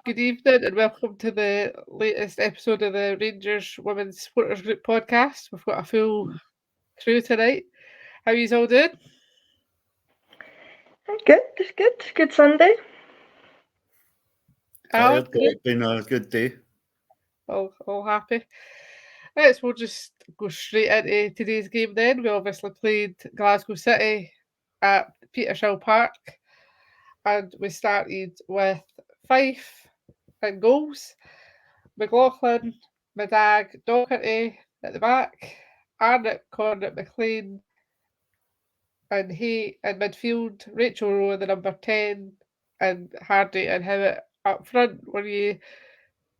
Good evening and welcome to the latest episode of the Rangers Women's Supporters Group podcast. We've got a full crew tonight. How are you all doing? Good Sunday. Alan, Tired, but it's been a good day. all happy. Right, so we'll just go straight into today's game then. We obviously played Glasgow City at Petershill Park and we started with Fife and goals. McLaughlin, Medag, Doherty at the back, Arnott, Cornett, McLean, and Hay in midfield, Rachel Rowe the number 10, and Hardy and Hewett up front. Were you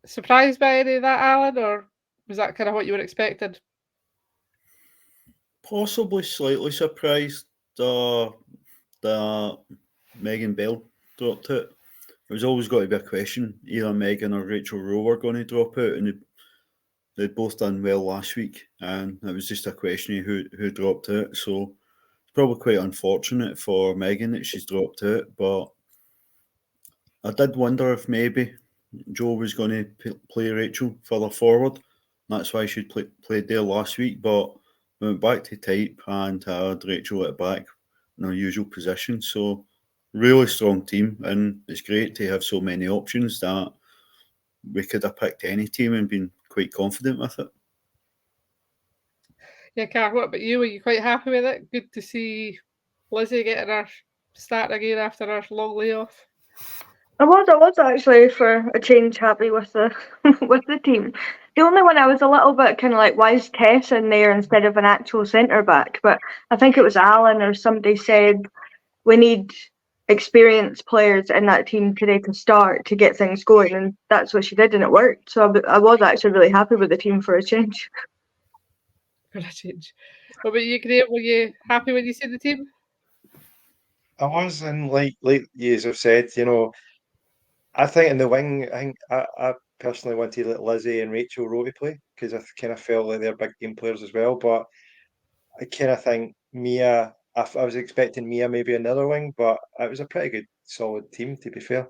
surprised by any of that, Alan, or was that kind of what you were expecting? Possibly slightly surprised that Megan Bell dropped out. There was always got to be a question. Either Megan or Rachel Rowe were going to drop out, and they'd both done well last week, and it was just a question of who dropped out. So it's probably quite unfortunate for Megan that she's dropped out, but I did wonder if maybe Joe was going to play Rachel further forward. That's why she played there last week, but we went back to type and had Rachel at the back in her usual position. So really strong team, and it's great to have so many options that we could have picked any team and been quite confident with it. Yeah, Car, what about you? Were you quite happy with it? Good to see Lizzie getting her start again after her long layoff. I was actually for a change happy with the with the team. The only one I was a little bit kind of like, why is Tess in there instead of an actual centre back? But I think it was Alan or somebody said we need experienced players in that team today to start to get things going, and that's what she did, and it worked. So I was actually really happy with the team for a change. For a change. What about you, Graeme? Were you happy when you see the team? I was, and like you have said, I think in the wing, I personally wanted like Lizzie and Rachel Rowe to play because I kind of felt like they're big game players as well. But I kind of think Mia, I was expecting Mia maybe another wing, but it was a pretty good, solid team to be fair.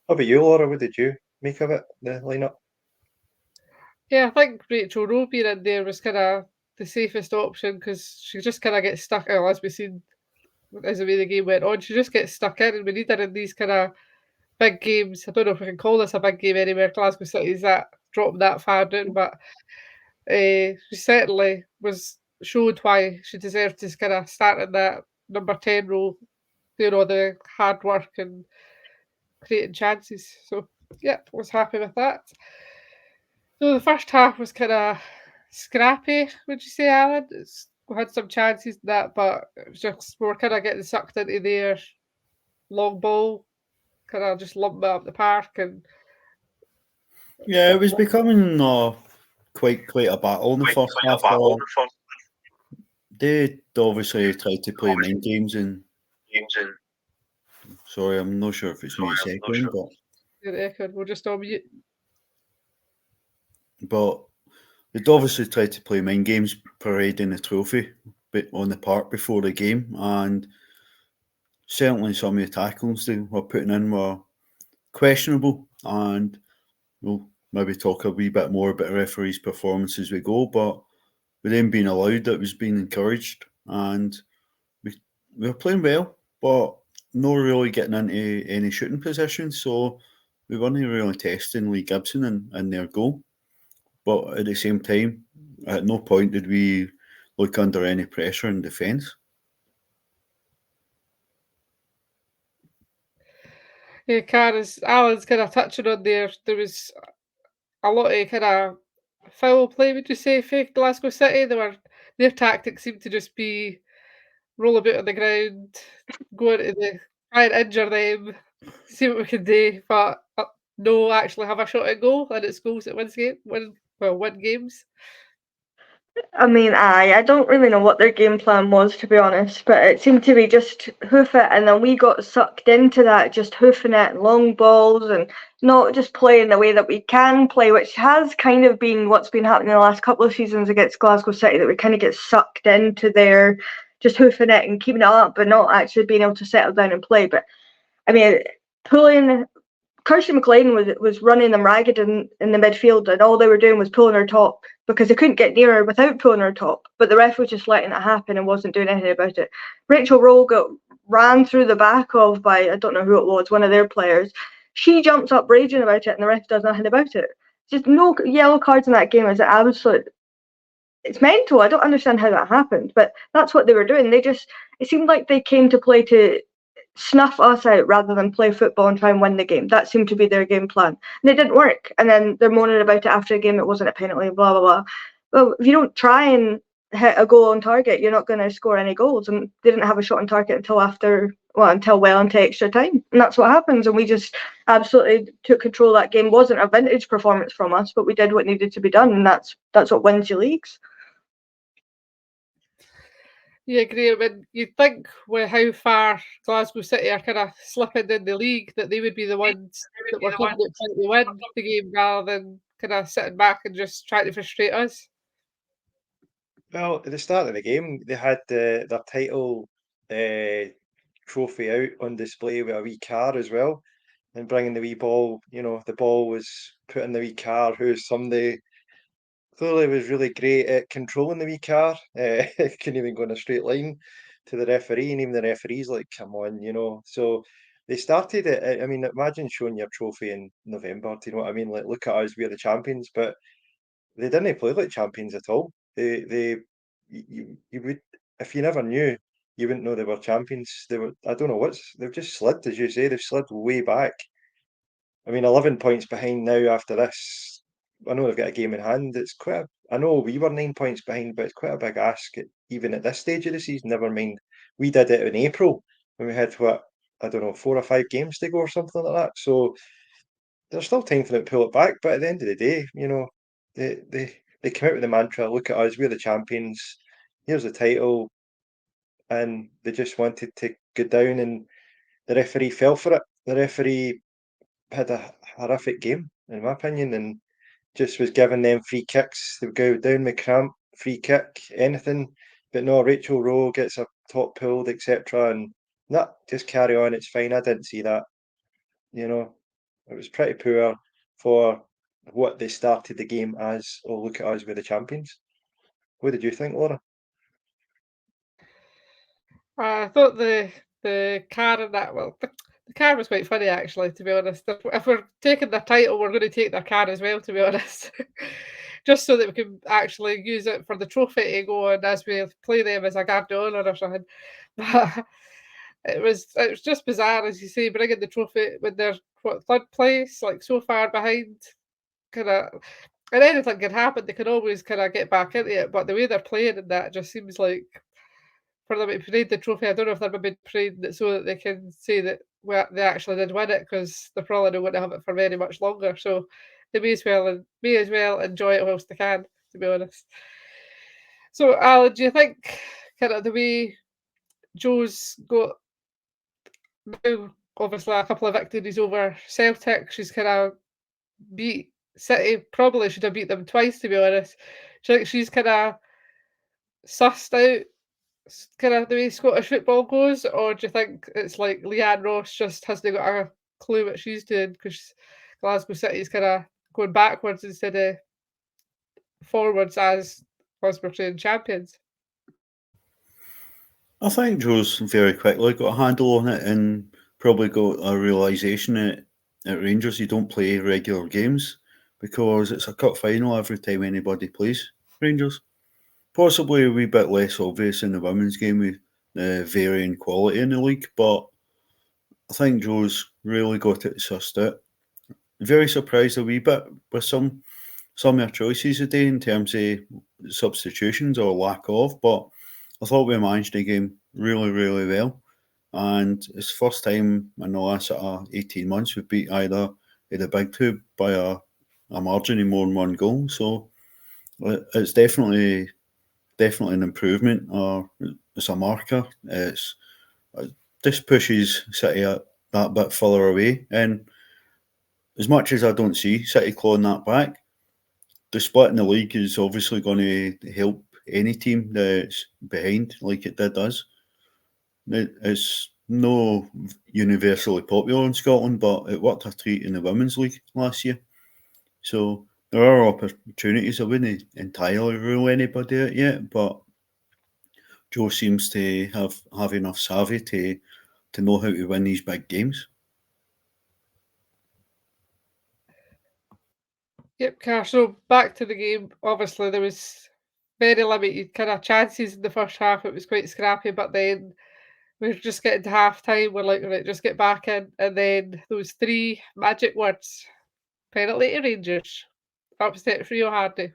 How about you, Laura? What did you make of it, the lineup? Yeah, I think Rachel Rowe being in there was kind of the safest option because she just kind of gets stuck, as we've seen as the way the game went on, she just gets stuck in, and we need her in these kind of big games. I don't know if we can call this a big game anywhere. Glasgow City's that dropped that far down, but she certainly showed why she deserved to kind of start in that number 10 role, doing all the hard work and creating chances. So yeah, was happy with that. So the first half was kind of scrappy, would you say, Alan? We had some chances in that, but it was just we were kind of getting sucked into their long ball, kind of just lumping up the park, and Yeah, it was becoming quite a battle in the first half. They obviously tried to play mind games and. Sorry, I'm not sure if it's me second, but we're just on mute. But they'd obviously tried to play mind games, parading the trophy on the park before the game, and certainly some of the tackles they were putting in were questionable, and we'll maybe talk a wee bit more about the referee's performance as we go, but with them being allowed, it was being encouraged, and we were playing well, but not really getting into any shooting positions, so we weren't really testing Lee Gibson in their goal. But at the same time, at no point did we look under any pressure in defence. Yeah, Alan's kind of touching on there was a lot of kind of foul play, would you say, for Glasgow City? Their tactics seemed to just be roll about on the ground, go into try and injure them, see what we can do, but no actually have a shot at goal, and it's goals that win games. I mean, I don't really know what their game plan was, to be honest, but it seemed to be just hoof it, and then we got sucked into that, just hoofing it, long balls, and not just playing the way that we can play, which has kind of been what's been happening the last couple of seasons against Glasgow City, that we kind of get sucked into their just hoofing it and keeping it up, but not actually being able to settle down and play. But I mean, pulling Kirsty McLean was running them ragged in the midfield, and all they were doing was pulling her top because they couldn't get near her without pulling her top. But the ref was just letting it happen and wasn't doing anything about it. Rachel Rowe got ran through the back of by, I don't know who it was, one of their players. She jumps up raging about it, and the ref does nothing about it. Just no yellow cards in that game is absolute. It's mental. I don't understand how that happened, but that's what they were doing. It seemed like they came to play to snuff us out rather than play football and try and win the game. That seemed to be their game plan. And it didn't work. And then they're moaning about it after a game, it wasn't a penalty, blah, blah, blah. Well, if you don't try and hit a goal on target, you're not going to score any goals. And they didn't have a shot on target until well into extra time. And that's what happens. And we just absolutely took control of that game. Wasn't a vintage performance from us, but we did what needed to be done. And that's what wins you leagues. Yeah, Graeme, and you'd think with how far Glasgow City are kind of slipping in the league that they would be the ones that were hoping to win the game rather than kind of sitting back and just trying to frustrate us. Well, at the start of the game, they had their title trophy out on display with a wee car as well, and bringing the wee ball. The ball was put in the wee car. Somebody clearly was really great at controlling the wee car. Couldn't even go in a straight line to the referee, and even the referee's like, "Come on," So they started it. I mean, imagine showing your trophy in November. Do you know what I mean? Like, look at us, we're the champions. But they didn't play like champions at all. You would, if you never knew, you wouldn't know they were champions. I don't know they've just slid, as you say, they've slid way back. I mean, 11 points behind now after this. I know they've got a game in hand. I know we were 9 points behind, but it's quite a big ask, even at this stage of the season. Never mind, we did it in April when we had, I don't know, 4 or 5 games to go or something like that. So there's still time for them to pull it back. But at the end of the day, they come out with the mantra, "Look at us, we're the champions. Here's the title," and they just wanted to go down, and the referee fell for it. The referee had a horrific game, in my opinion, and just was giving them free kicks. They would go down with cramp, free kick, anything. But no, Rachel Rowe gets her top pulled, etc. And just carry on, it's fine. I didn't see that. It was pretty poor for what they started the game as. Oh, look at us, we're the champions. What did you think, Laura? I thought the car and that, the car was quite funny actually, to be honest. If we're taking their title, we're going to take their car as well, to be honest. Just so that we can actually use it for the trophy to go on as we play them as a guard of honour or something. But it was just bizarre, as you say, bringing the trophy when they're third place, like so far behind. Kind of, and anything can happen. They can always kind of get back into it, but the way they're playing and that just seems like for them to parade the trophy. I don't know if they're maybe parading it so that they can say that they actually did win it, because they're probably not going to have it for very much longer. So they may as well enjoy it whilst they can, to be honest. So, Alan, do you think kind of the way Joe's got now, obviously a couple of victories over Celtic, she's kind of beat City, probably should have beat them twice, to be honest. Do you think she's kind of sussed out kind of the way Scottish football goes, or do you think it's like Leanne Ross just hasn't got a clue what she's doing because Glasgow City is kind of going backwards instead of forwards as Glasgow champions? I think Joe's very quickly got a handle on it and probably got a realisation at Rangers you don't play regular games because it's a cup final every time anybody plays Rangers. Possibly a wee bit less obvious in the women's game with varying quality in the league, but I think Joe's really got it sussed out. Very surprised a wee bit with some of her choices today in terms of substitutions or lack of, but I thought we managed the game really, really well. And it's the first time in the last 18 months we've beat either of the big two by a margin of more than one goal. So it's definitely an improvement, or it's a marker. This pushes City that bit further away. And as much as I don't see City clawing that back, the split in the league is obviously going to help any team that's behind, like it did us. It's no universally popular in Scotland, but it worked a treat in the Women's League last year. So there are opportunities. I wouldn't entirely rule anybody out yet, but Joe seems to have enough savvy to know how to win these big games. Yep, Car. So back to the game. Obviously, there was very limited kind of chances in the first half. It was quite scrappy, but then we were just getting to half time. We're like, right, just get back in. And then those three magic words: penalty to Rangers. Upset Rio Hardy.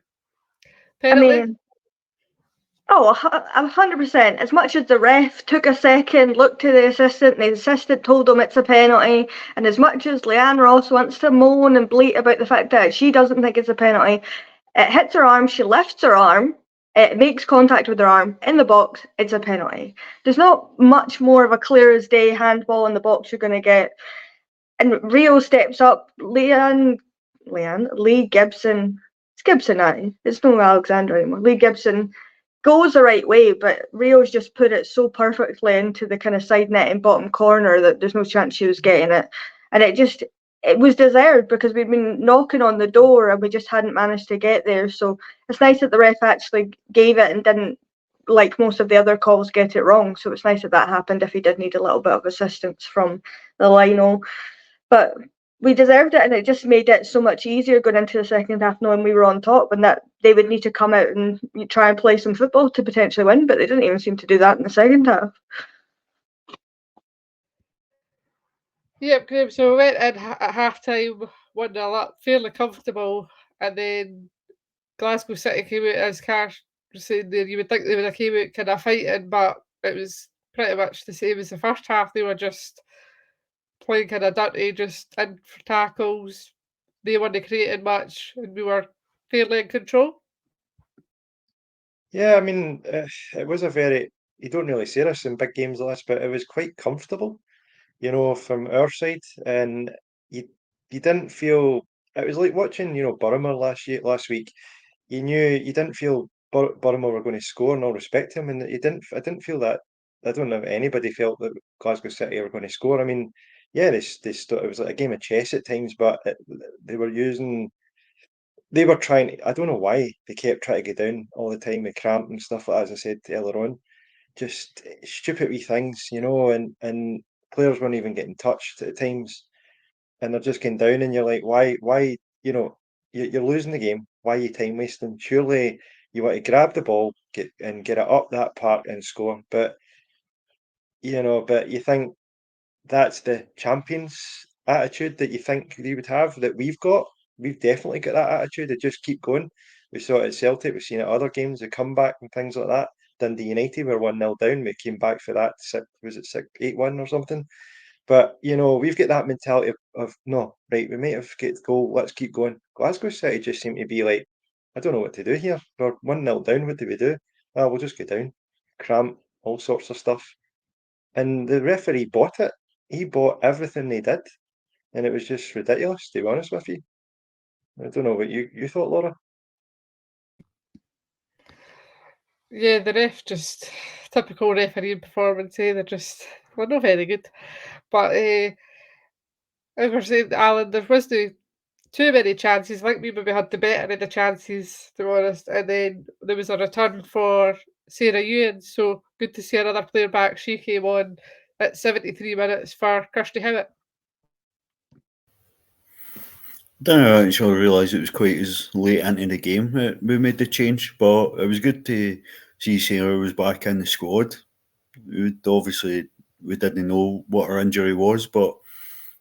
Penalty. Oh, 100%. As much as the ref took a second, looked to the assistant told him it's a penalty, and as much as Leanne Ross wants to moan and bleat about the fact that she doesn't think it's a penalty, it hits her arm, she lifts her arm, it makes contact with her arm in the box, it's a penalty. There's not much more of a clear as day handball in the box you're going to get. And Rio steps up, Lee Gibson, it's Gibson, it's no Alexander anymore, Lee Gibson goes the right way, but Rio's just put it so perfectly into the kind of side net and bottom corner that there's no chance she was getting it. And it was deserved because we'd been knocking on the door and we just hadn't managed to get there. So it's nice that the ref actually gave it and didn't, like most of the other calls, get it wrong. So it's nice that happened if he did need a little bit of assistance from the lino. But we deserved it, and it just made it so much easier going into the second half knowing we were on top and that they would need to come out and try and play some football to potentially win, but they didn't even seem to do that in the second half. Yep, Graeme. So we went in at half time, 1-0 up, fairly comfortable, and then Glasgow City came out, as Cash was saying there. You would think they would have came out kind of fighting, but it was pretty much the same as the first half. They were just playing kind of dirty, just in for tackles. They weren't creating much, and we were fairly in control. Yeah, I mean, it was a very, you don't really see this in big games like this, but it was quite comfortable, from our side. And you didn't feel, it was like watching, Bournemouth last week. You knew, you didn't feel Bournemouth were going to score, and all respect to him. And I didn't feel that, I don't know if anybody felt that Glasgow City were going to score. I mean, yeah, it was like a game of chess at times, but they were using, they were trying I don't know why they kept trying to get down all the time with cramp and stuff like that, as I said earlier on. Just stupid wee things, and players weren't even getting touched at times, and they're just getting down, and you're like, why, you're losing the game. Why are you time wasting? Surely you want to grab the ball, get it up that park and score. But you think that's the champions attitude that you think they would have that we've got. We've definitely got that attitude of just keep going. We saw it at Celtic, we've seen it at other games, the comeback and things like that. Dundee United were 1-0 down. We came back for that, was it 8-1 or something? But we've got that mentality of no, right, we might have get the goal, let's keep going. Glasgow City just seem to be like, I don't know what to do here. We're 1-0 down, what do we do? We'll just get down. Cramp, all sorts of stuff. And the referee bought it. He bought everything they did, and it was just ridiculous, to be honest with you. I don't know what you thought, Laura. Yeah, the ref just typical refereeing performance. They're not very good. But as we're saying, Alan, there was no too many chances. I think we maybe had the better of the chances, to be honest. And then there was a return for Sarah Ewan, so good to see another player back. She came on at 73 minutes for Kirsty Howard. Didn't actually realise it was quite as late into the game that we made the change, but it was good to see Sarah was back in the squad. We didn't know what her injury was, but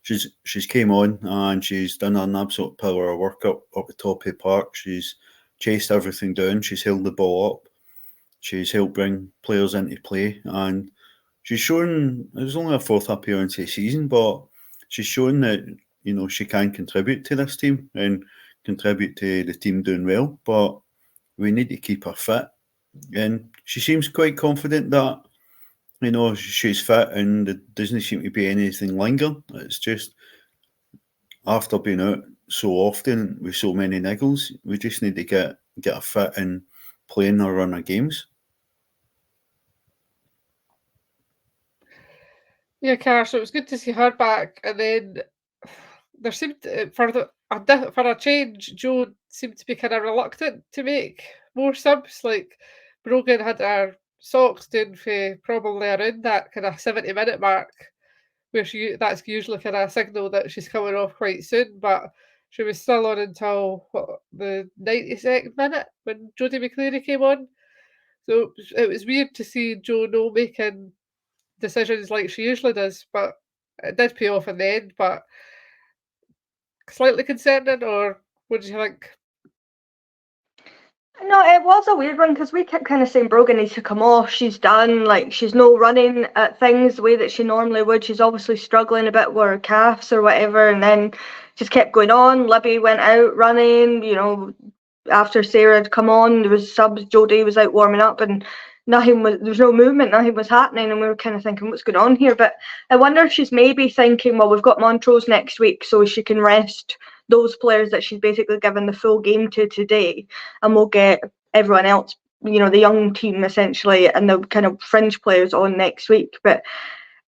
she's came on and she's done an absolute pillar of work up the top of the park. She's chased everything down. She's held the ball up. She's helped bring players into play, and she's shown. It was only her fourth appearance of the season, but she's shown that she can contribute to this team and contribute to the team doing well. But we need to keep her fit, and she seems quite confident that she's fit and there doesn't seem to be anything lingering. It's just after being out so often with so many niggles, we just need to get her fit and playing her run of games. Yeah, Cara, so it was good to see her back, and then there seemed for a change, Joe seemed to be kind of reluctant to make more subs. Like Brogan had her socks down for probably around that kind of 70-minute mark, where that's usually kind of a signal that she's coming off quite soon, but she was still on until the 92nd minute when Jodie McCleary came on. So it was weird to see Joe no making decisions like she usually does, but it did pay off in the end. But slightly concerning, or what do you think? No, it was a weird one because we kept kind of saying Brogan needs to come off. She's done, like she's no running at things the way that she normally would. She's obviously struggling a bit with her calves or whatever, and then just kept going on. Libby went out running, after Sarah had come on, there was subs. Jodie was out warming up, and there was no movement, nothing was happening, and we were kind of thinking, what's going on here? But I wonder if she's maybe thinking, well, we've got Montrose next week, so she can rest those players that she's basically given the full game to today, and we'll get everyone else, the young team essentially, and the kind of fringe players on next week. But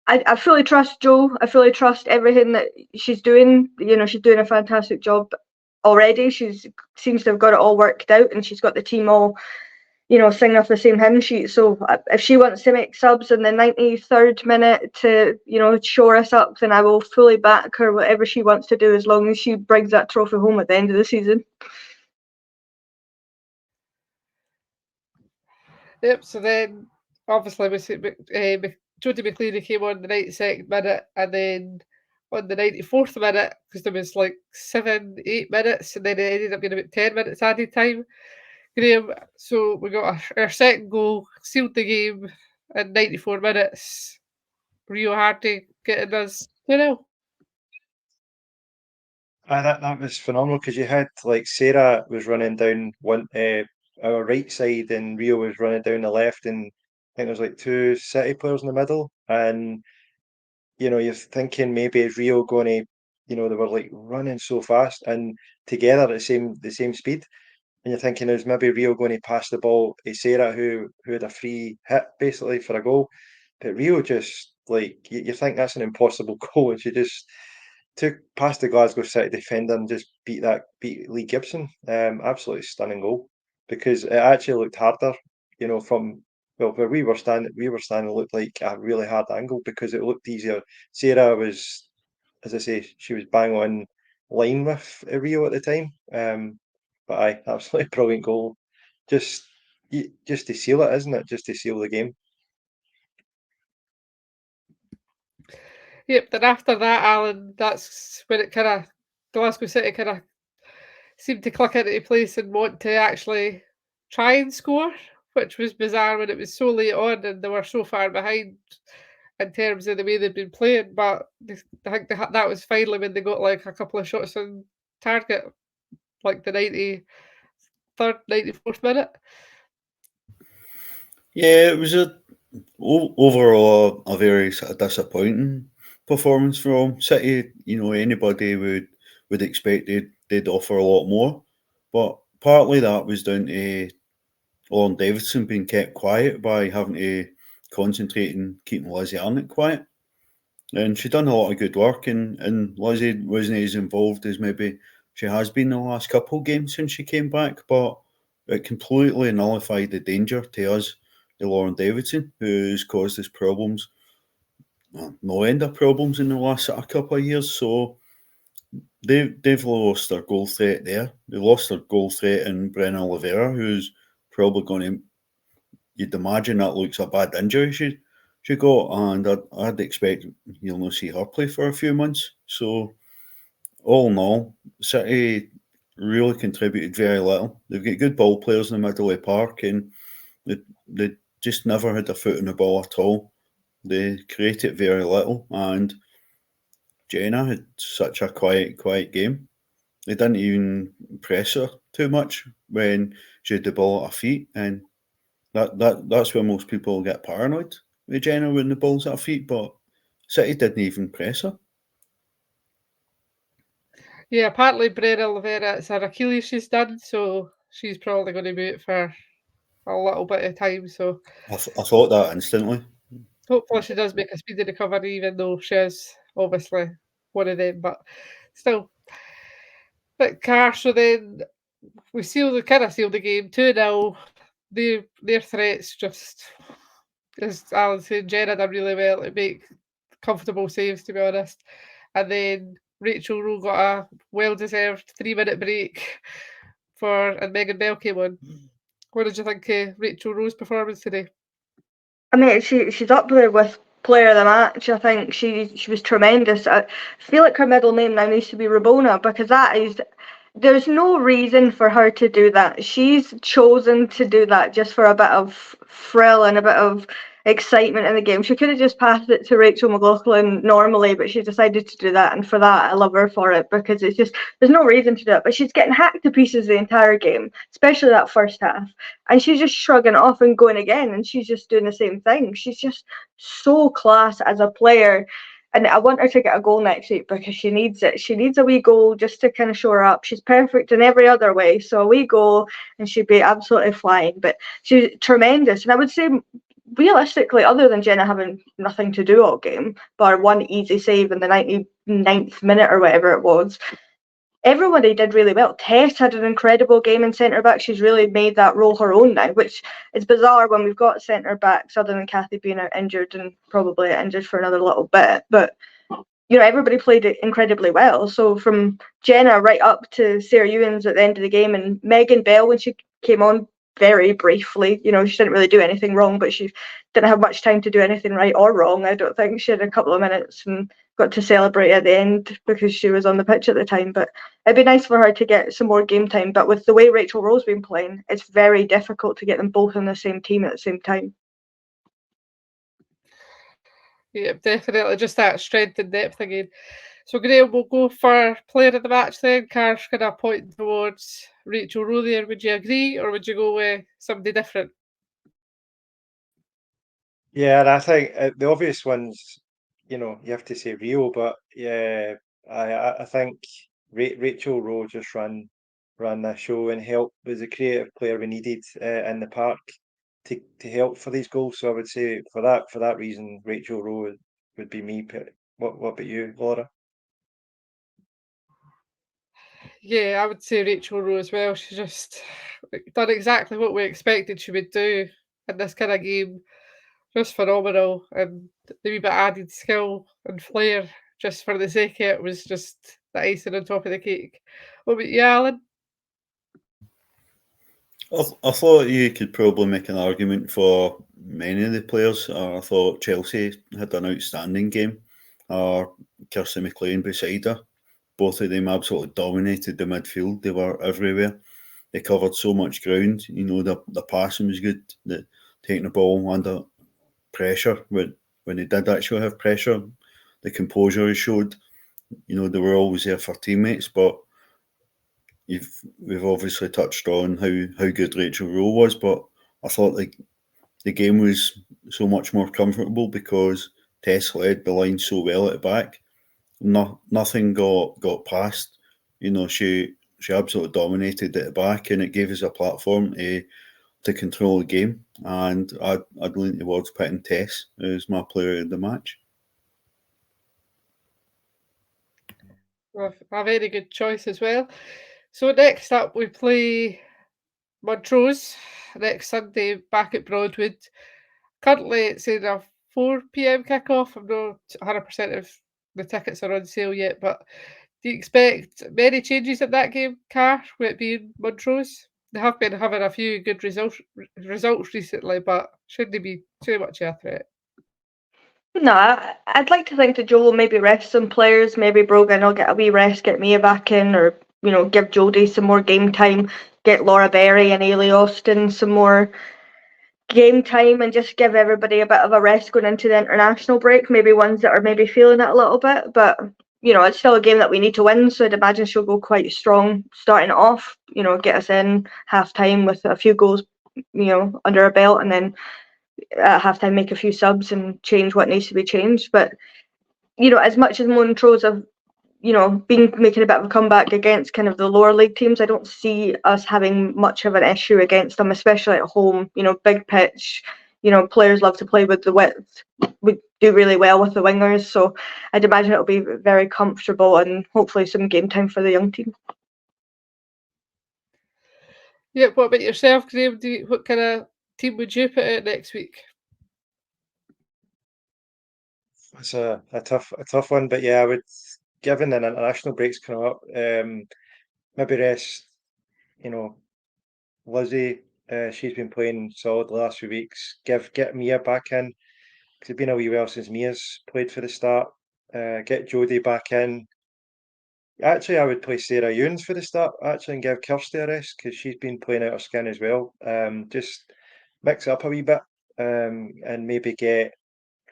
I fully trust Jo. I fully trust everything that she's doing. She's doing a fantastic job already. She seems to have got it all worked out, and she's got the team all, singing off the same hymn sheet. So if she wants to make subs in the 93rd minute to, shore us up, then I will fully back her, whatever she wants to do, as long as she brings that trophy home at the end of the season. Yep. So then, obviously, Jodie McCleary came on the 92nd minute, and then on the 94th minute, because there was like 7-8 minutes, and then it ended up being about 10 minutes added time. Graeme, so we got our second goal, sealed the game in 94 minutes. Rio Hardy getting us 2-0. That was phenomenal because you had like Sarah was running down our right side and Rio was running down the left, and I think there was like two City players in the middle, and you're thinking maybe is Rio going to, they were like running so fast and together at the same speed, and you're thinking is maybe Rio going to pass the ball to Sarah who had a free hit basically for a goal, but Rio just like you think that's an impossible goal, and she just took past the Glasgow City defender and just beat Lee Gibson. Absolutely stunning goal because it actually looked harder, from where we were standing looked like a really hard angle because it looked easier. Sarah was, as I say, she was bang on line with Rio at the time. But aye, absolutely brilliant goal. Just just to seal it, isn't it? Just to seal the game. Yep, then after that, Alan, that's when it kind of, Glasgow City kind of seemed to click into place and want to actually try and score, which was bizarre when it was so late on and they were so far behind in terms of the way they'd been playing. But I think that was finally when they got like a couple of shots on target, like the 93rd, 94th minute. Yeah, it was overall a very sort of disappointing performance from City. Anybody would expect they'd offer a lot more, but partly that was down to Lauren Davidson being kept quiet by having to concentrate and keeping Lizzie Arnott quiet. And she done a lot of good work, and Lizzie wasn't as involved as maybe she has been the last couple of games since she came back, but it completely nullified the danger to us, the Lauren Davidson, who's caused us problems, no end of problems in the last sort of couple of years. So they've lost their goal threat there. They lost their goal threat in Brenna Oliveira, who's probably going to, you'd imagine that looks a bad injury she got, and I'd expect you'll not see her play for a few months. So all in all, City really contributed very little. They've got good ball players in the middle of the park, and they just never had a foot in the ball at all. They created very little, and Jenna had such a quiet game. They didn't even press her too much when she had the ball at her feet, and that's where most people get paranoid with Jenna when the ball's at her feet. But City didn't even press her. Yeah, apparently Brenna Oliveira, it's her Achilles she's done, so she's probably going to be out for a little bit of time. So I thought that instantly. Hopefully she does make a speedy recovery, even though she is obviously one of them, but still. But Car, so then we kind of sealed the game 2-0. Their threats just, as Alan said, Jenna done really well to make comfortable saves, to be honest. And then Rachel Rowe got a well-deserved 3-minute break and Megan Bell came on. What did you think of Rachel Rowe's performance today? I mean, she's up there with player of the match. I think she was tremendous. I feel like her middle name now needs to be Rabona, because there's no reason for her to do that. She's chosen to do that just for a bit of thrill and a bit of excitement in the game. She could have just passed it to Rachel McLaughlin normally, but she decided to do that, and for that I love her for it, because it's just, there's no reason to do it. But she's getting hacked to pieces the entire game, especially that first half, and she's just shrugging it off and going again, and she's just doing the same thing. She's just so class as a player. And I want her to get a goal next week, because she needs it. She needs a wee goal just to kind of show her up. She's perfect in every other way, so a wee goal and she'd be absolutely flying. But she's tremendous. And I would say, realistically, other than Jenna having nothing to do all game, bar one easy save in the 99th minute or whatever it was, everybody did really well. Tess had an incredible game in centre back. She's really made that role her own now, which is bizarre when we've got centre backs other than Kathy being injured and probably injured for another little bit. But everybody played it incredibly well. So from Jenna right up to Sarah Ewens at the end of the game, and Megan Bell when she came on very briefly. She didn't really do anything wrong, but she didn't have much time to do anything right or wrong. I don't think she had a couple of minutes and got to celebrate at the end because she was on the pitch at the time. But it'd be nice for her to get some more game time. But with the way Rachel Rowe's been playing, it's very difficult to get them both on the same team at the same time. Yeah, definitely. Just that strength and depth again. So, Graeme, we'll go for player of the match then. Car's kind of pointing towards Rachel Rowe there. Would you agree, or would you go with somebody different? Yeah, and I think the obvious ones, you have to say Rio, but yeah, I think Rachel Rowe just ran that show and helped, was a creative player we needed in the park to help for these goals. So I would say for that reason, Rachel Rowe would be me. What about you, Laura? Yeah, I would say Rachel Rowe as well. She just done exactly what we expected she would do in this kind of game. Just phenomenal, and the wee bit added skill and flair just for the sake of it was just the icing on top of the cake. What about you, Alan? I thought you could probably make an argument for many of the players. I thought Chelsea had an outstanding game. Kirsty McLean beside her. Both of them absolutely dominated the midfield. They were everywhere. They covered so much ground. The passing was good. Taking the ball under pressure when they did actually have pressure, the composure he showed. They were always there for teammates, but we've obviously touched on how good Rachel Rowe was, but I thought the game was so much more comfortable because Tess led the line so well at the back. Nothing got past. She absolutely dominated at the back, and it gave us a platform to control the game. And I'd lean towards picking Tess as my player of the match. A very good choice as well. So next up we play Montrose next Sunday back at Broadwood. Currently it's in a 4 p.m. kickoff. I'm not 100% if the tickets are on sale yet, but do you expect many changes at that game, Car, with it being Montrose? They have been having a few good results recently, but shouldn't be too much of a threat. No, I'd like to think that Joe will maybe rest some players. Maybe Brogan will get a wee rest, get Mia back in, or give Jodie some more game time, get Laura Berry and Ailey Austin some more game time, and just give everybody a bit of a rest going into the international break. Maybe ones that are maybe feeling it a little bit, but it's still a game that we need to win. So I'd imagine she'll go quite strong starting it off. Get us in half time with a few goals, under her belt, and then at halftime make a few subs and change what needs to be changed. But as much as Montrose have been making a bit of a comeback against kind of the lower league teams, I don't see us having much of an issue against them, especially at home. Big pitch, players love to play with the width. We do really well with the wingers, so I'd imagine it'll be very comfortable and hopefully some game time for the young team. Yeah, what about yourself, Graeme? What kind of team would you put out next week? It's a tough one, but yeah, I would, given the international breaks coming up, maybe rest, Lizzie. She's been playing solid the last few weeks. Get Mia back in, because it's been a wee while since Mia's played for the start. Get Jodie back in. Actually, I would play Sarah Ewens for the start, actually, and give Kirsty a rest, because she's been playing out her skin as well. Just mix it up a wee bit, and maybe get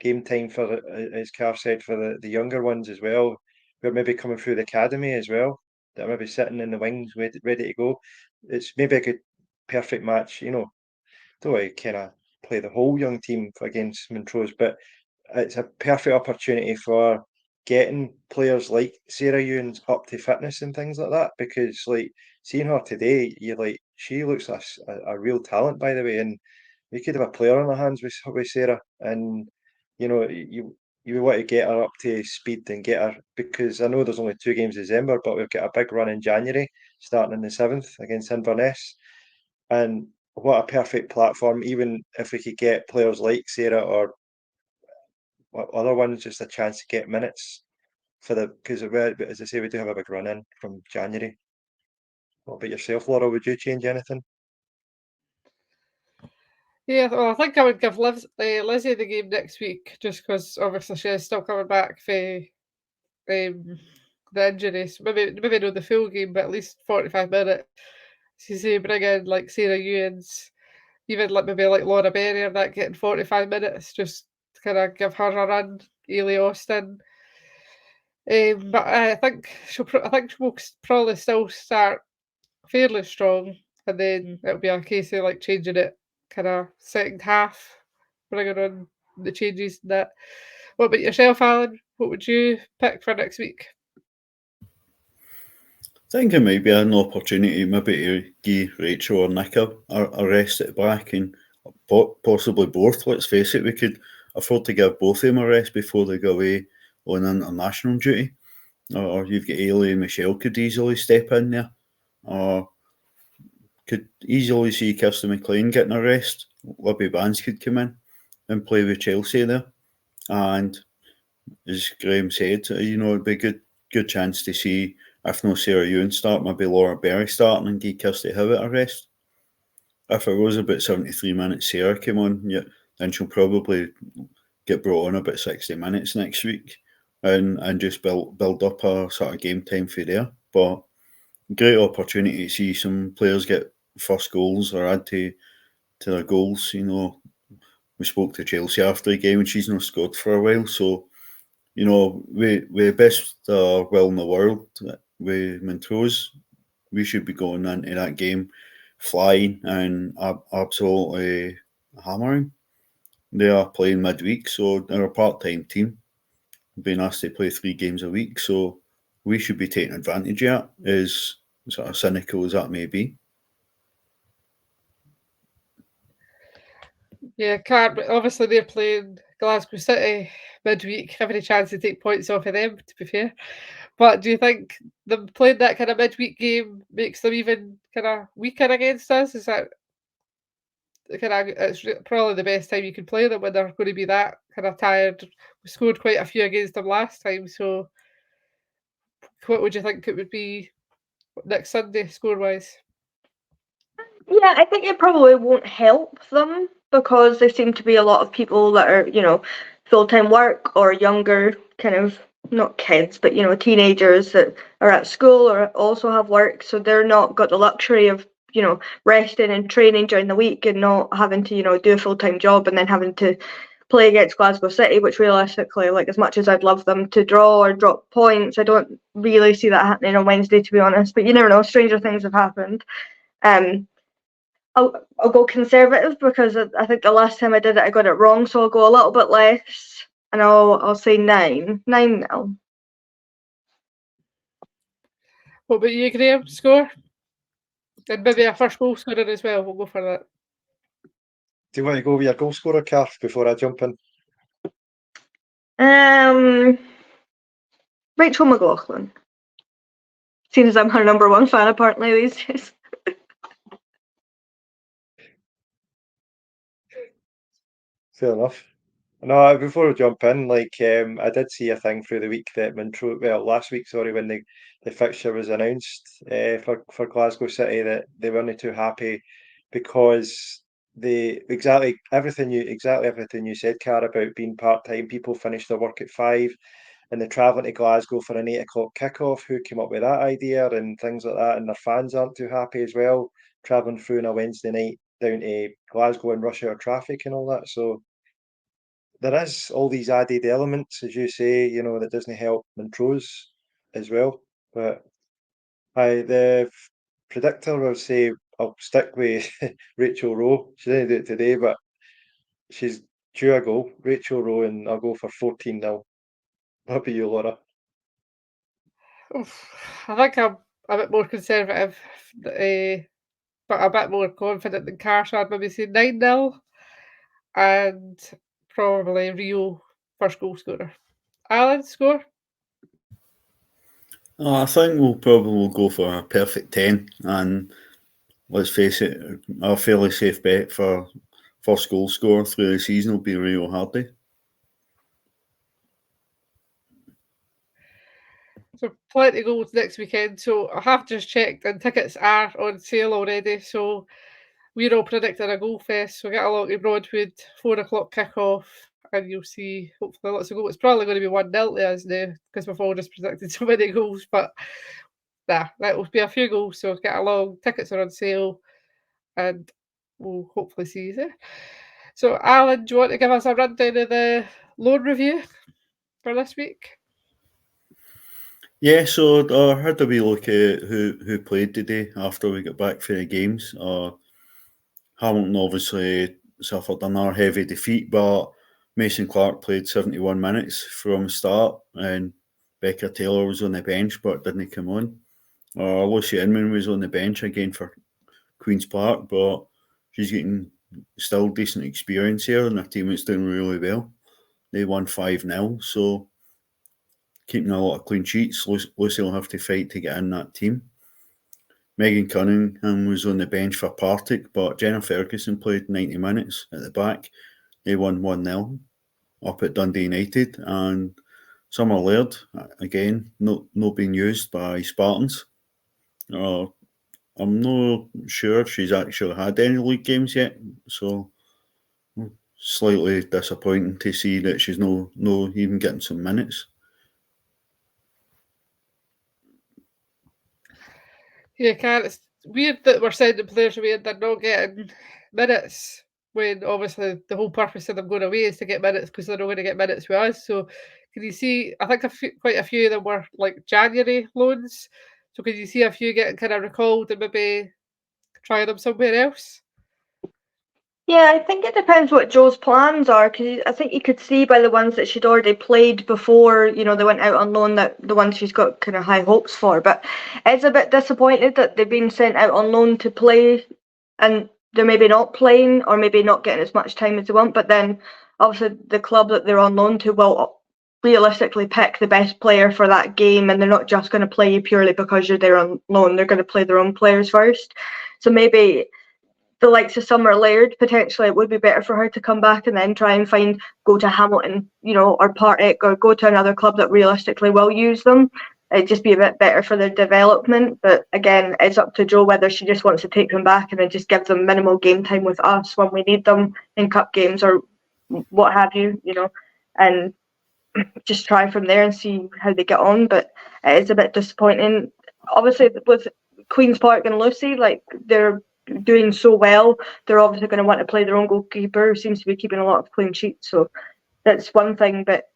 game time for, as Carl said, for the younger ones as well, who are maybe coming through the academy as well, that are maybe sitting in the wings ready to go. It's maybe a good, perfect match, don't want to kind of play the whole young team against Montrose, but it's a perfect opportunity for getting players like Sarah Ewens up to fitness and things like that. Because like seeing her today, she looks a real talent, by the way, and we could have a player on our hands with Sarah, and you want to get her up to speed and get her, because I know there's only 2 games in December, but we've got a big run in January starting on the 7th against Inverness, and what a perfect platform, even if we could get players like Sarah or other ones just a chance to get minutes because as I say, we do have a big run in from January. What about yourself, Laura? Would you change anything? Yeah, well, I think I would give Lizzie the game next week, just because obviously she is still coming back for the injuries. Maybe not the full game, but at least 45 minutes. So you say bring in like Sarah Ewens, even maybe like Laura Berry, and that getting 45 minutes, just to kind of give her a run. Ailey Austin. But I think she will probably still start fairly strong, and then it'll be a case of like changing it kind of second half, bringing on the changes and that. What about yourself, Alan? What would you pick for next week? I think it might be an opportunity maybe to give Rachel or Nicola a rest at the back, and possibly both. Let's face it, we could afford to give both of them a rest before they go away on international duty. Or you've got Ailey and Michelle could easily step in there. Or could easily see Kirsty McLean getting a rest. Libby Banks could come in and play with Chelsea there. And as Graeme said, it'd be a good chance to see, if no Sarah Ewan start, maybe Laura Berry starting and give Kirsty Howitt a rest. If it was about 73 minutes Sarah came on, then she'll probably get brought on about 60 minutes next week and just build up a sort of game time for there. But great opportunity to see some players get first goals or add to their goals. We spoke to Chelsea after the game and she's not scored for a while. So, we best will in the world with Montrose, we should be going into that game flying and absolutely hammering. They are playing midweek, so they're a part-time team, being asked to play 3 games a week. So we should be taking advantage of it, as sort of cynical as that may be. Yeah, obviously they're playing Glasgow City midweek. Every chance to take points off of them, to be fair. But do you think them playing that kind of midweek game makes them even kind of weaker against us? Is that it's probably the best time you can play them when they're going to be that kind of tired? We scored quite a few against them last time, so what would you think it would be next Sunday score-wise? Yeah, I think it probably won't help them because there seem to be a lot of people that are, full-time work or younger, kind of not kids, but teenagers that are at school or also have work, so they're not got the luxury of resting and training during the week and not having to do a full-time job and then having to play against Glasgow City, which realistically, like, as much as I'd love them to draw or drop points, I don't really see that happening on Wednesday, to be honest. But you never know, stranger things have happened. I'll go conservative because I think the last time I did it I got it wrong, so I'll go a little bit less and I'll say 9-0. What about you, Graeme? Score? And maybe a first goal scorer as well. We'll go for that. Do you want to go with your goal scorer, Kath, before I jump in? Rachel McLaughlin. Seeing as I'm her number one fan apparently these days. Fair enough. No, before we jump in, I did see a thing through the week that last week, sorry, when the fixture was announced for Glasgow City, that they weren't too happy because exactly everything you said, Car, about being part-time. People finish their work at 5 and they're travelling to Glasgow for an 8 o'clock kickoff. Who came up with that idea and things like that? And their fans aren't too happy as well, travelling through on a Wednesday night down to Glasgow and rush hour traffic and all that. So there is all these added elements, as you say, that doesn't help Montrose as well. But the predictor will say I'll stick with Rachel Rowe. She didn't do it today, but she's due a goal, Rachel Rowe, and I'll go for 14-0. What about you, Laura? I think I'm a bit more conservative, but a bit more confident than Cash. I'd maybe say 9-0, and probably Rio first goal scorer. Alan, score? I think we'll probably go for a perfect 10, and let's face it, a fairly safe bet for first goal scorer through the season will be Rio Hardy. So plenty of goals next weekend. So I have just checked, and tickets are on sale already. So we're all predicting a goal fest. So get along to Broadwood, 4 o'clock kickoff, and you'll see hopefully lots of goals. It's probably going to be 1-0 to us now because we've all just predicted so many goals. But that will be a few goals. So get along. Tickets are on sale, and we'll hopefully see you there. So Alan, do you want to give us a rundown of the loan review for this week? Yeah, so I had a wee look at who played today after we got back for the games. Hamilton obviously suffered another heavy defeat, but Mason Clark played 71 minutes from the start, and Becca Taylor was on the bench but didn't come on. Lucy Inman was on the bench again for Queen's Park, but she's getting still decent experience here, and their team is doing really well. They won 5-0, so keeping a lot of clean sheets. Lucy will have to fight to get in that team. Megan Cunningham was on the bench for Partick, but Jenna Ferguson played 90 minutes at the back. They won 1-0 up at Dundee United, and Summer Laird, again, not being used by Spartans. I'm not sure if she's actually had any league games yet, so slightly disappointing to see that she's no even getting some minutes. Yeah, Kat, it's weird that we're sending players away and they're not getting minutes when obviously the whole purpose of them going away is to get minutes because they're not going to get minutes with us. So can you see, I think quite a few of them were like January loans. So can you see a few getting kind of recalled and maybe trying them somewhere else? Yeah, I think it depends what Joe's plans are, because I think you could see by the ones that she'd already played before, they went out on loan, that the ones she's got kind of high hopes for. But it's a bit disappointed that they've been sent out on loan to play and they're maybe not playing or maybe not getting as much time as they want. But then obviously the club that they're on loan to will realistically pick the best player for that game, and they're not just going to play you purely because you're there on loan. They're going to play their own players first. So maybe the likes of Summer Laird, potentially it would be better for her to come back and then try and go to Hamilton, or Partick, or go to another club that realistically will use them. It'd just be a bit better for their development. But again, it's up to Jo whether she just wants to take them back and then just give them minimal game time with us when we need them in cup games or what have you, and just try from there and see how they get on. But it is a bit disappointing. Obviously, with Queen's Park and Lucy, they're doing so well, they're obviously going to want to play their own goalkeeper, who seems to be keeping a lot of clean sheets. So that's one thing, but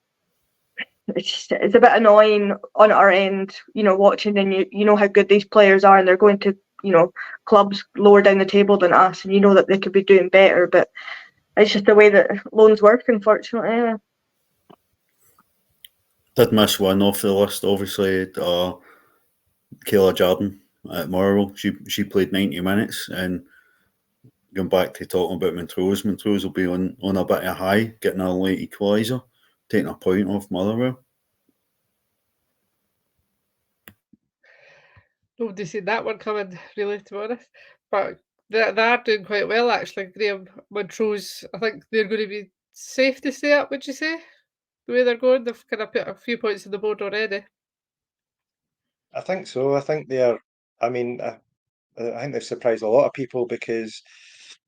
it's a bit annoying on our end, watching, and you know how good these players are, and they're going to clubs lower down the table than us, and that they could be doing better, but it's just the way that loans work, unfortunately. Did miss one off the list, obviously. Kayla Jordan at Morrow. She played 90 minutes, and going back to talking about Montrose will be on a bit of a high, getting a late equaliser, taking a point off Motherwell. Nobody seen that one coming, really, to be honest. But they are doing quite well, actually. Graeme, Montrose, I think they're going to be safe to stay up, would you say? The way they're going, they've kind of put a few points on the board already. I think so. I think they're. I mean, I think they've surprised a lot of people because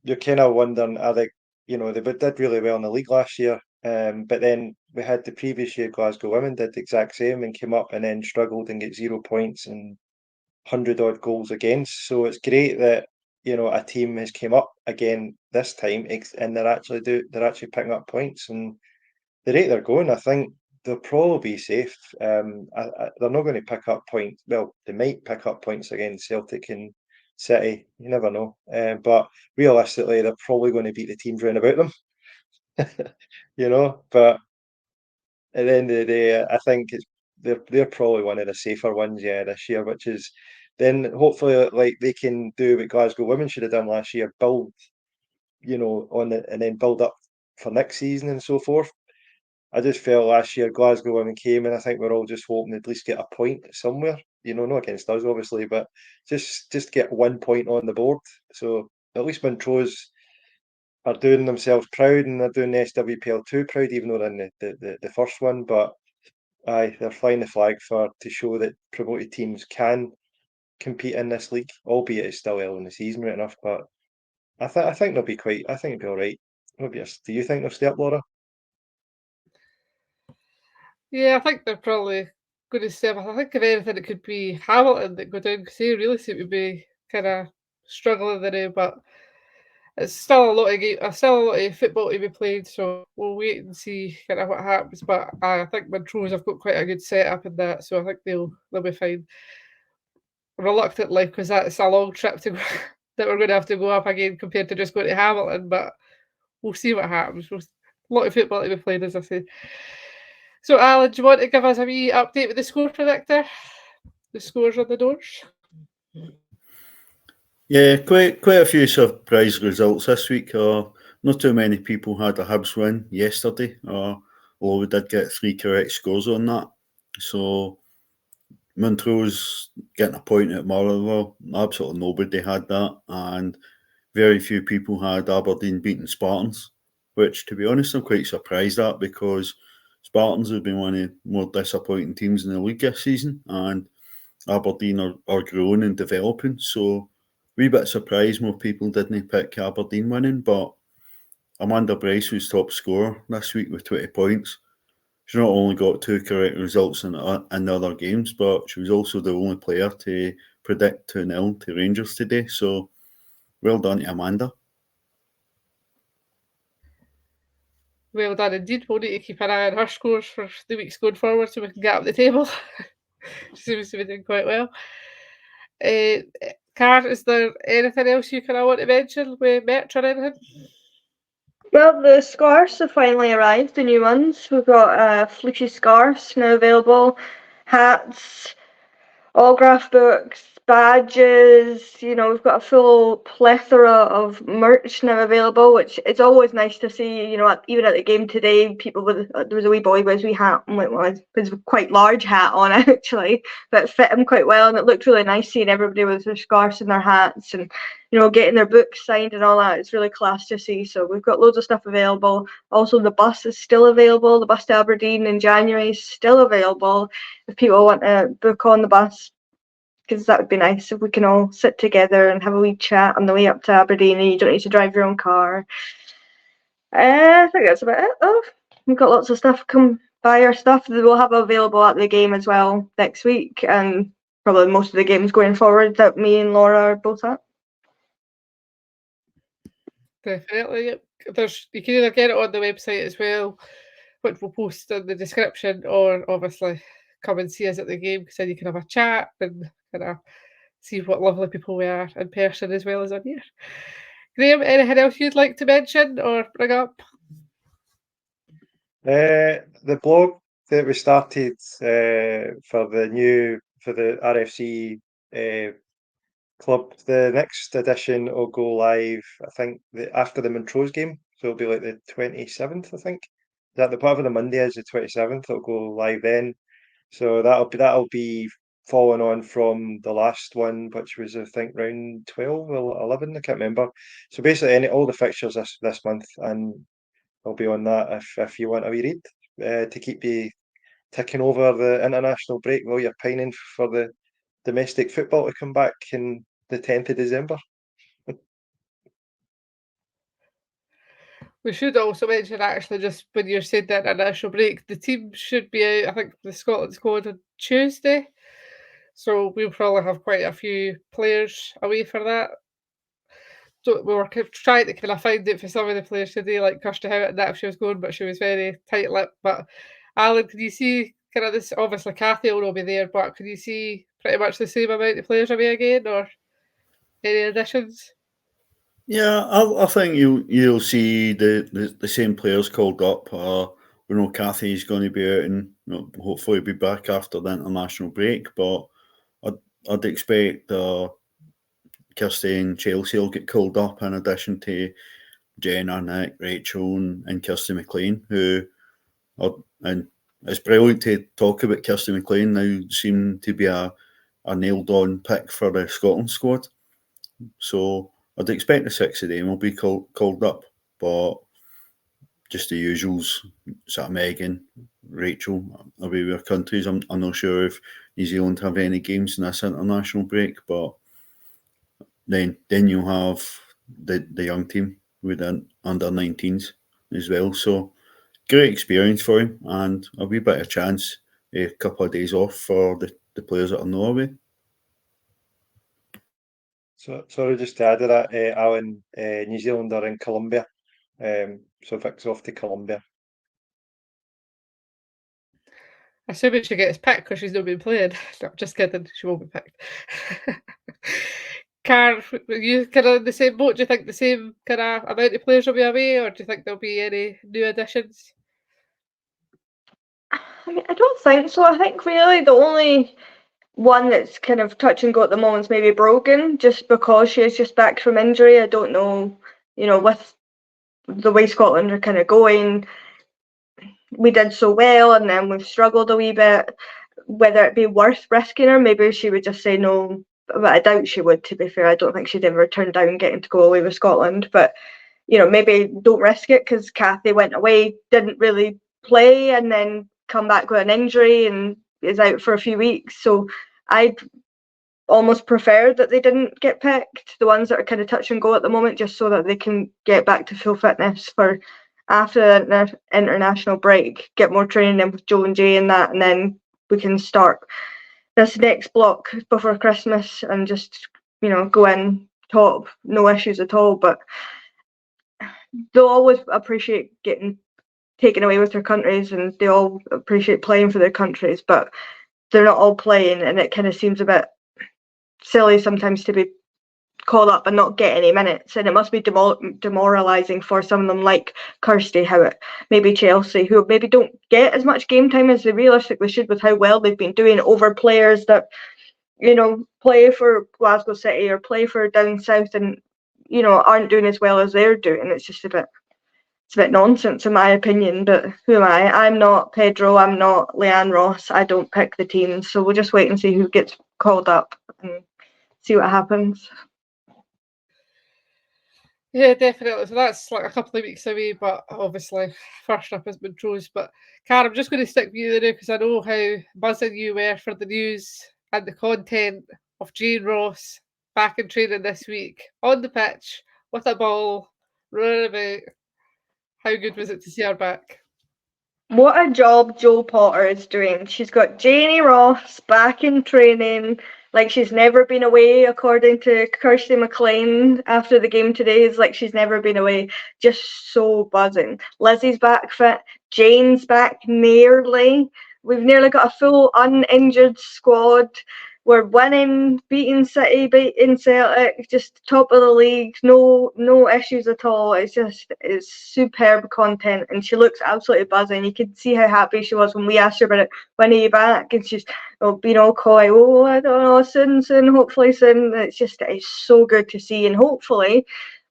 you're kind of wondering, are they? You know, they did really well in the league last year, but then we had the previous year Glasgow Women did the exact same and came up and then struggled and get 0 points and 100 odd goals against. So it's great that a team has came up again this time and they're actually picking up points, and the rate they're going, I think they'll probably be safe. They're not going to pick up points. Well, they might pick up points against Celtic and City. You never know. But realistically, they're probably going to beat the teams round about them. But at the end of the day, I think they're probably one of the safer ones, this year. Which is then hopefully like they can do what Glasgow Women should have done last year, build, on it and then build up for next season and so forth. I just felt last year Glasgow Women came and I think we're all just hoping to at least get a point somewhere. Not against us obviously, but just get 1 point on the board. So at least Montrose are doing themselves proud and they're doing the SWPL 2 proud, even though they're in the first one. But aye, they're flying the flag to show that promoted teams can compete in this league, albeit it's still early in the season, right enough. But I think they'll be I think they'll be all right. Do you think they'll stay up, Laura? Yeah, I think they're probably going to stay up. I think if anything, it could be Hamilton that go down because they really seem to be kind of struggling there. But it's still a lot of football to be played. So we'll wait and see kind of what happens. But I think Montrose have got quite a good setup in that, so I think they'll be fine. Reluctantly, because that's a long trip to go, that we're going to have to go up again compared to just going to Hamilton. But we'll see what happens. A lot of football to be played, as I said. So, Alan, do you want to give us a wee update with the score predictor? The scores on the doors? Yeah, quite a few surprise results this week. Not too many people had a Hibs win yesterday, although we did get 3 correct scores on that. So Montrose getting a point at Motherwell, absolutely nobody had that, and very few people had Aberdeen beating Spartans, which, to be honest, I'm quite surprised at because Spartans have been one of the more disappointing teams in the league this season, and Aberdeen are growing and developing. So, wee bit surprised more people didn't pick Aberdeen winning, but Amanda Bryce was top scorer this week with 20 points. She not only got 2 correct results in other games, but she was also the only player to predict 2-0 to Rangers today. So, well done to Amanda. Well done indeed. We'll need to keep an eye on her scores for the weeks going forward so we can get up the table. She seems to be doing quite well. Car, is there anything else you kind of want to mention with merch or anything? Well, the scarves have finally arrived, the new ones. We've got fleecy scarves now available, hats, autograph books, badges. We've got a full plethora of merch now available, which it's always nice to see. Even at the game today, people with there was a wee boy with his wee hat, with a quite large hat on actually, but it fit him quite well, and it looked really nice seeing everybody with their scarves and their hats, and getting their books signed and all that. It's really class to see. So we've got loads of stuff available. Also, the bus is still available. The bus to Aberdeen in January is still available if people want to book on the bus, because that would be nice if we can all sit together and have a wee chat on the way up to Aberdeen and you don't need to drive your own car. I think that's about it though. We've got lots of stuff. Come buy our stuff that we'll have available at the game as well next week, and probably most of the games going forward that me and Laura are both at. Definitely. Yep. You can either get it on the website as well, which we'll post in the description, or obviously come and see us at the game because then you can have a chat and kind of see what lovely people we are in person as well as on here. Graeme, anything else you'd like to mention or bring up? The blog that we started for the RFC club. The next edition will go live, I think, after the Montrose game. So it'll be like the 27th, I think. Whatever the Monday is, the 27th, it'll go live then. So that'll be following on from the last one, which was I think round 12 or 11, I can't remember. So basically, all the fixtures this month, and I'll be on that if you want a wee read to keep you ticking over the international break while you're pining for the domestic football to come back in the 10th of December. We should also mention, actually, just when you're saying that international break, the team should be out, I think, the Scotland squad on Tuesday. So we'll probably have quite a few players away for that. So we were trying to kind of find it for some of the players today, like Kirsty Howitt and that, if she was going, but she was very tight-lipped. But Alan, can you see kind of this? Obviously, Kathy will not be there, but can you see pretty much the same amount of players away again, or any additions? Yeah, I think you'll see the same players called up. We know Kathy's going to be out and hopefully be back after the international break, but I'd expect Kirsty and Chelsea will get called up in addition to Jenna, Nick, Rachel, and Kirsty McLean, and it's brilliant to talk about Kirsty McLean now, seem to be a nailed-on pick for the Scotland squad. So I'd expect the 6 of them will be called up, but just the usuals, sort of Megan, Rachel, away with their countries. I'm not sure if New Zealand have any games in this international break, but then you'll have the young team with the under-19s as well. So great experience for him, and a wee bit of chance, a couple of days off for the players that are not away. So sorry, just to add to that, Alan, New Zealand are in Colombia, so Vic's off to Colombia. Assuming she gets picked because she's not been playing. No, just kidding. She won't be picked. Car, are you kind of in the same boat? Do you think the same kind of amount of players will be away, or do you think there'll be any new additions? I mean, I don't think so. I think really the only one that's kind of touch and go at the moment is maybe Brogan, just because she is just back from injury. I don't know, with the way Scotland are kind of going, we did so well and then we've struggled a wee bit. Whether it'd be worth risking her, maybe she would just say no, but I doubt she would, to be fair. I don't think she'd ever turn down getting to go away with Scotland, but maybe don't risk it, because Kathy went away, didn't really play, and then come back with an injury and is out for a few weeks. So I'd almost prefer that they didn't get picked, the ones that are kind of touch and go at the moment, just so that they can get back to full fitness for after the international break, get more training in with Joe and Jay and that, and then we can start this next block before Christmas and just, go in top, no issues at all. But they'll always appreciate getting taken away with their countries, and they all appreciate playing for their countries, but they're not all playing, and it kind of seems a bit silly sometimes to be called up and not get any minutes, and it must be demoralising for some of them, like Kirsty Howitt, maybe Chelsea, who maybe don't get as much game time as they realistically should with how well they've been doing, over players that play for Glasgow City or play for down south and aren't doing as well as they're doing. It's just a bit nonsense in my opinion, but who am I? I'm not Pedro, I'm not Leanne Ross, I don't pick the teams, so we'll just wait and see who gets called up and see what happens. Yeah, definitely. So that's like a couple of weeks away, but obviously first up has been Montrose. But Cara, I'm just going to stick with you there because I know how buzzing you were for the news and the content of Jane Ross back in training this week, on the pitch, with a ball, running about. How good was it to see her back? What a job Jo Potter is doing. She's got Janie Ross back in training like she's never been away, according to Kirsty McLean after the game today. Is like she's never been away. Just so buzzing. Lizzie's back fit. Jane's back nearly. We've nearly got a full uninjured squad. we're winning, beating City, beating Celtic, just top of the league, no issues at all. It's superb content, and she looks absolutely buzzing. You could see how happy she was when we asked her about it. When are you back? And she's being all coy. Oh, I don't know, soon, hopefully soon. It's so good to see, and hopefully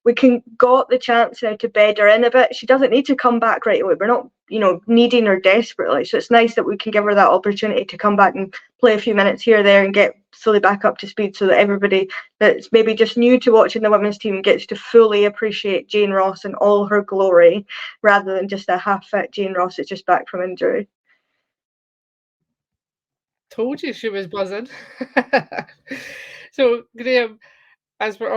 we can got the chance now to bed her in a bit. She doesn't need to come back right away. We're not, needing her desperately. So it's nice that we can give her that opportunity to come back and play a few minutes here or there and get fully back up to speed, so that everybody that's maybe just new to watching the women's team gets to fully appreciate Jane Ross in all her glory, rather than just a half-fit Jane Ross that's just back from injury. Told you she was buzzing. So, Graeme, as we're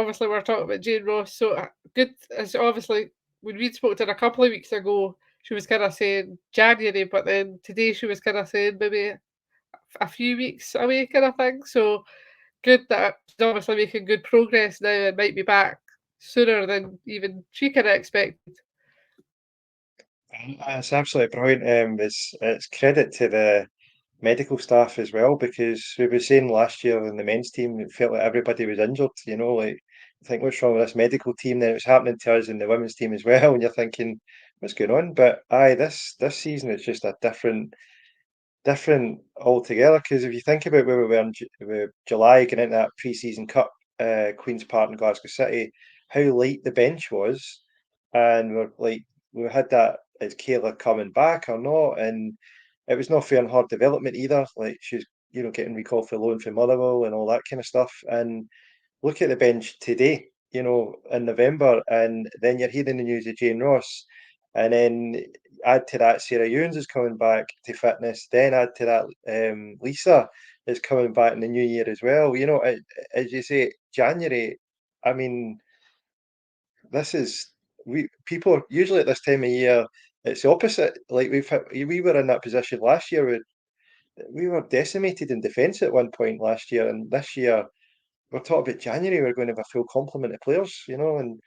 talking about Jane Ross, so good as obviously when we spoke to her a couple of weeks ago, she was kind of saying January, but then today she was kind of saying maybe a few weeks away kind of thing. So good that she's obviously making good progress now and might be back sooner than even she kind of expected. It's absolutely brilliant. It's credit to the medical staff as well, because we were saying last year in the men's team, it felt like everybody was injured. Like, I think, what's wrong with this medical team? Then it was happening to us in the women's team as well, and you're thinking, what's going on? But this season, it's just a different altogether. Because if you think about where we were in July, getting into that pre-season cup, Queen's Park in Glasgow City, how light the bench was, and we had that, is Kayla coming back or not? And it was not fair on her development either. Like, she's getting recalled for loan from Motherwell and all that kind of stuff. And look at the bench today, in November, and then you're hearing the news of Jane Ross, and then add to that Sarah Ewens is coming back to fitness, then add to that Lisa is coming back in the new year as well. As you say, January, I mean, this is people are usually at this time of year, it's the opposite. Like, we were in that position last year where we were decimated in defence at one point last year, and this year we're talking about January, we're going to have a full complement of players, and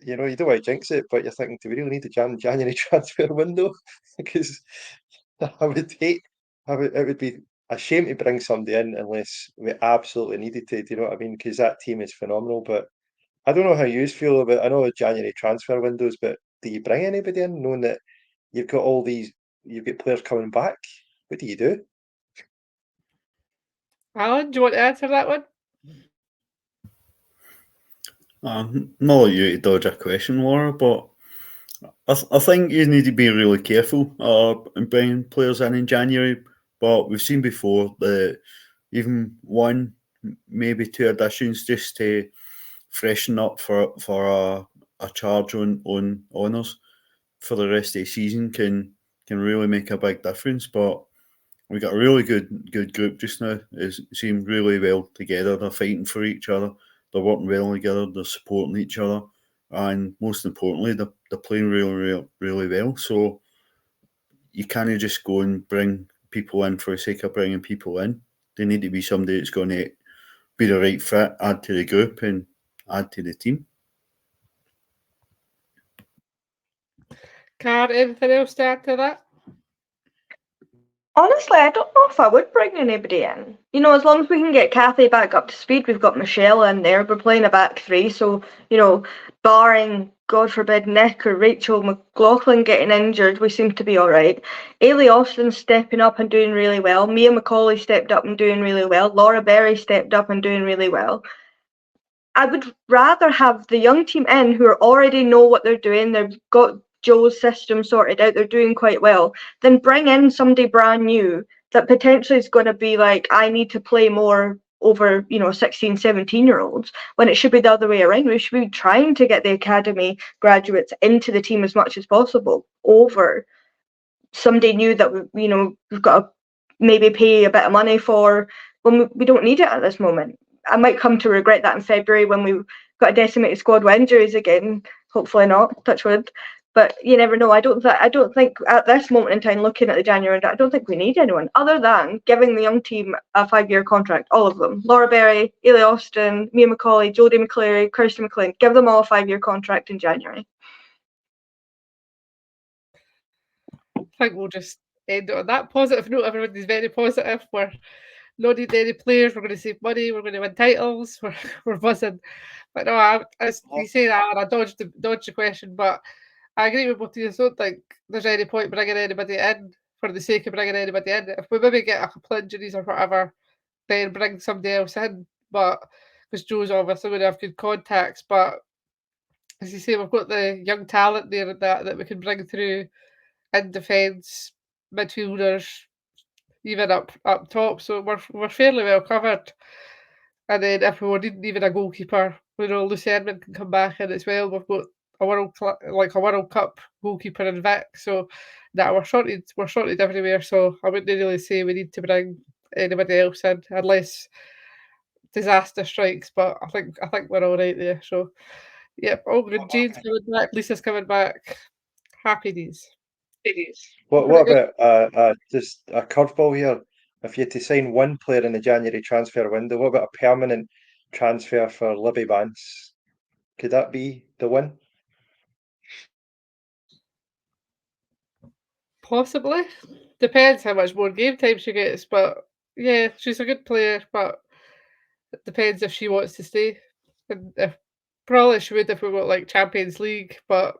you don't want to jinx it, but you're thinking, do we really need to jam January transfer window? Because I would hate, it would be a shame to bring somebody in unless we absolutely needed to. Do you know what I mean? Because that team is phenomenal. But I don't know how you feel about. I know January transfer windows, but do you bring anybody in knowing that you've got you've got players coming back? What do you do? Alan, do you want to answer that one? Not like you to dodge a question, Laura, but I think you need to be really careful in bringing players in January. But we've seen before that even one, maybe two additions just to freshen up for a charge on honours for the rest of the season can really make a big difference. But we've got a really good group just now. It seems really well together. They're fighting for each other. They're working well together. They're supporting each other, and most importantly, they're playing really well. So you can't just go and bring people in for the sake of bringing people in. They need to be somebody that's going to be the right fit, add to the group, and add to the team. Car, anything else to add to that? Honestly, I don't know if I would bring anybody in. As long as we can get Kathy back up to speed, we've got Michelle in there. We're playing a back three, so, barring, God forbid, Nick or Rachel McLaughlin getting injured, we seem to be all right. Ailey Austin stepping up and doing really well. Mia McCauley stepped up and doing really well. Laura Berry stepped up and doing really well. I would rather have the young team in who already know what they're doing. They've got Joe's system sorted out. They're doing quite well. Then bring in somebody brand new that potentially is going to be like, I need to play more over 16, 17-year-olds, when it should be the other way around. We should be trying to get the academy graduates into the team as much as possible over somebody new that we've got to maybe pay a bit of money for when we don't need it at this moment. I might come to regret that in February when we've got a decimated squad with injuries again. Hopefully not, touch wood. But you never know. I don't think at this moment in time, looking at the January, I don't think we need anyone other than giving the young team a 5-year contract. All of them: Laura Berry, Ailey Austin, Mia McCauley, Jodie McCleary, Kirsty McLean. Give them all a 5-year contract in January. I think we'll just end on that positive note. Everybody's very positive. We're not need any players. We're going to save money. We're going to win titles. We're buzzing. But no, as you say that, and I dodged the question, but I agree with both of you. I don't think there's any point bringing anybody in for the sake of bringing anybody in. If we maybe get a couple injuries or whatever, then bring somebody else in. But because Joe's obviously going to have good contacts, but as you say, we've got the young talent there and that we can bring through in defence, midfielders, even up top. So we're fairly well covered. And then if we needing even a goalkeeper, Lucy Edmond can come back in as well. We've got a World Cup goalkeeper in Vic. So that we're sorted everywhere. So I wouldn't really say we need to bring anybody else in unless disaster strikes. But I think we're all right there. So yep, all good. Jane's coming back, Lisa's coming back. Happy days. What about just a curveball here? If you had to sign one player in the January transfer window, what about a permanent transfer for Libby Vance? Could that be the one? Possibly. Depends how much more game time she gets, but yeah, she's a good player, but it depends if she wants to stay. And if probably she would if we got like Champions League, but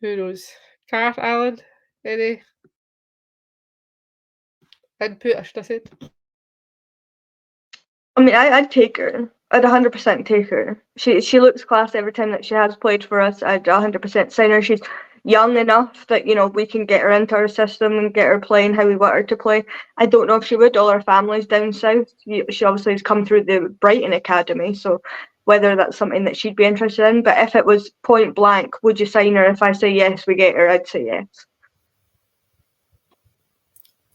who knows? Car Alan, any input I should have said. I mean, I'd take her. I'd 100% take her. She looks class every time that she has played for us. I'd 100% sign her. She's young enough that, you know, we can get her into our system and get her playing how we want her to play. I don't know if she would. All her family's down south. She obviously has come through the Brighton Academy, so whether that's something that she'd be interested in. But if it was point blank, would you sign her? If I say yes, we get her, I'd say yes.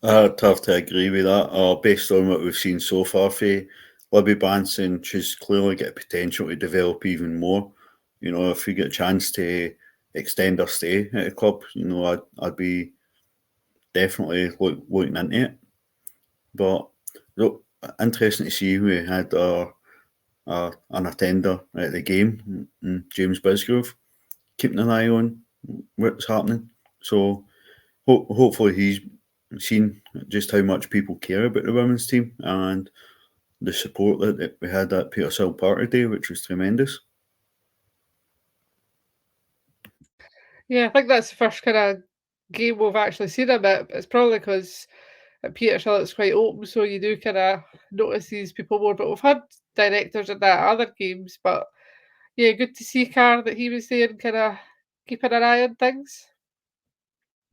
I'd have to agree with that. Based on what we've seen so far for Libby Banson, she's clearly got potential to develop even more. You know, if we get a chance to extend her stay at a club, you know, I'd be definitely looking into it. But look, interesting to see we had an attender at the game, James Bisgrove, keeping an eye on what's happening. So hopefully he's seen just how much people care about the women's team and the support that we had at Petersill Park today, which was tremendous. Yeah, I think that's the first kind of game we've actually seen a bit. It's probably because at Petersill it's quite open, so you do kind of notice these people more. But we've had directors at that other games. But yeah, good to see Car that he was there and kind of keeping an eye on things.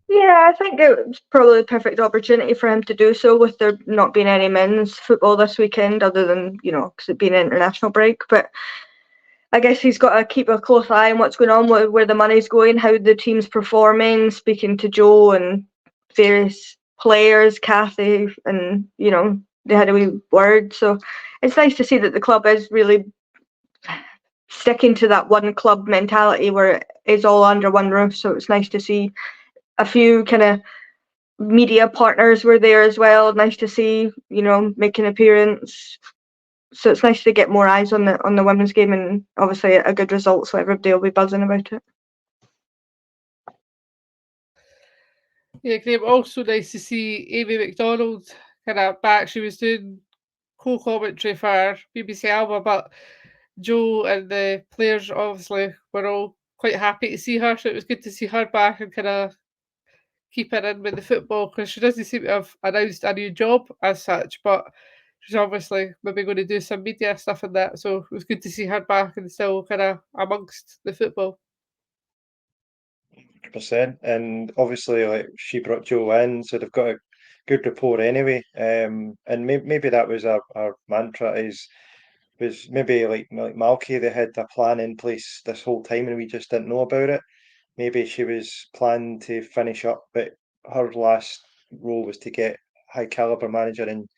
Yeah, I think it was probably the perfect opportunity for him to do so with there not being any men's football this weekend, other than, you know, because it being an international break. But I guess he's got to keep a close eye on what's going on, where the money's going, how the team's performing, speaking to Joe and various players, Kathy, and, you know, they had a wee word. So it's nice to see that the club is really sticking to that one club mentality where it's all under one roof. So it's nice to see a few kind of media partners were there as well. Nice to see, you know, make an appearance. So it's nice to get more eyes on the women's game, and obviously a good result, so everybody will be buzzing about it. Yeah, Graeme, also nice to see Amy McDonald kind of back. She was doing co-commentary for BBC Alba, but Joe and the players obviously were all quite happy to see her, so it was good to see her back and kind of keep her in with the football, because she doesn't seem to have announced a new job as such, but she's obviously maybe going to do some media stuff and that, so it was good to see her back and still kind of amongst the football. 100%. And obviously, like, she brought Joe in, so they've got a good rapport anyway. And maybe that was our mantra, was maybe like Malky, they had a plan in place this whole time and we just didn't know about it. Maybe she was planning to finish up, but her last role was to get high caliber manager in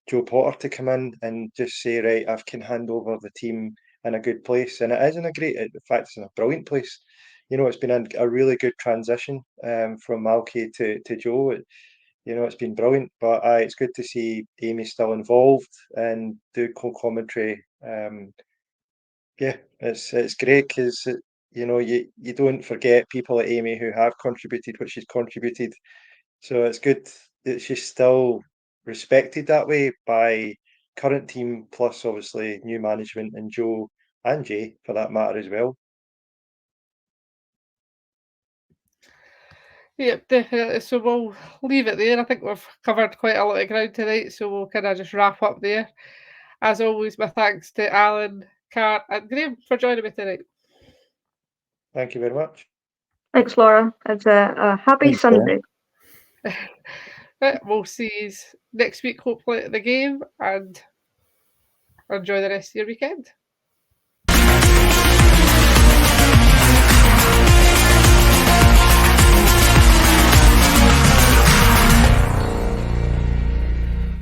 Joe Potter to come in and just say, right, I can hand over the team in a good place. And it is in a great, in fact, it's in a brilliant place. You know, it's been a really good transition from Malky to Joe. You know, it's been brilliant. But it's good to see Amy still involved and do co-commentary. Yeah, it's great because, you know, you don't forget people like Amy who have contributed what she's contributed. So it's good that she's still respected that way by current team, plus obviously new management and Joe and Jay for that matter as well. Yep, definitely. So we'll leave it there. I think we've covered quite a lot of ground tonight, so we'll kind of just wrap up there. As always, my thanks to Alan, Kat, and Graeme for joining me tonight. Thank you very much. Thanks, Laura. It's a happy Thanks, Laura. Sunday. Right, we'll see you next week, hopefully, at the game, and enjoy the rest of your weekend.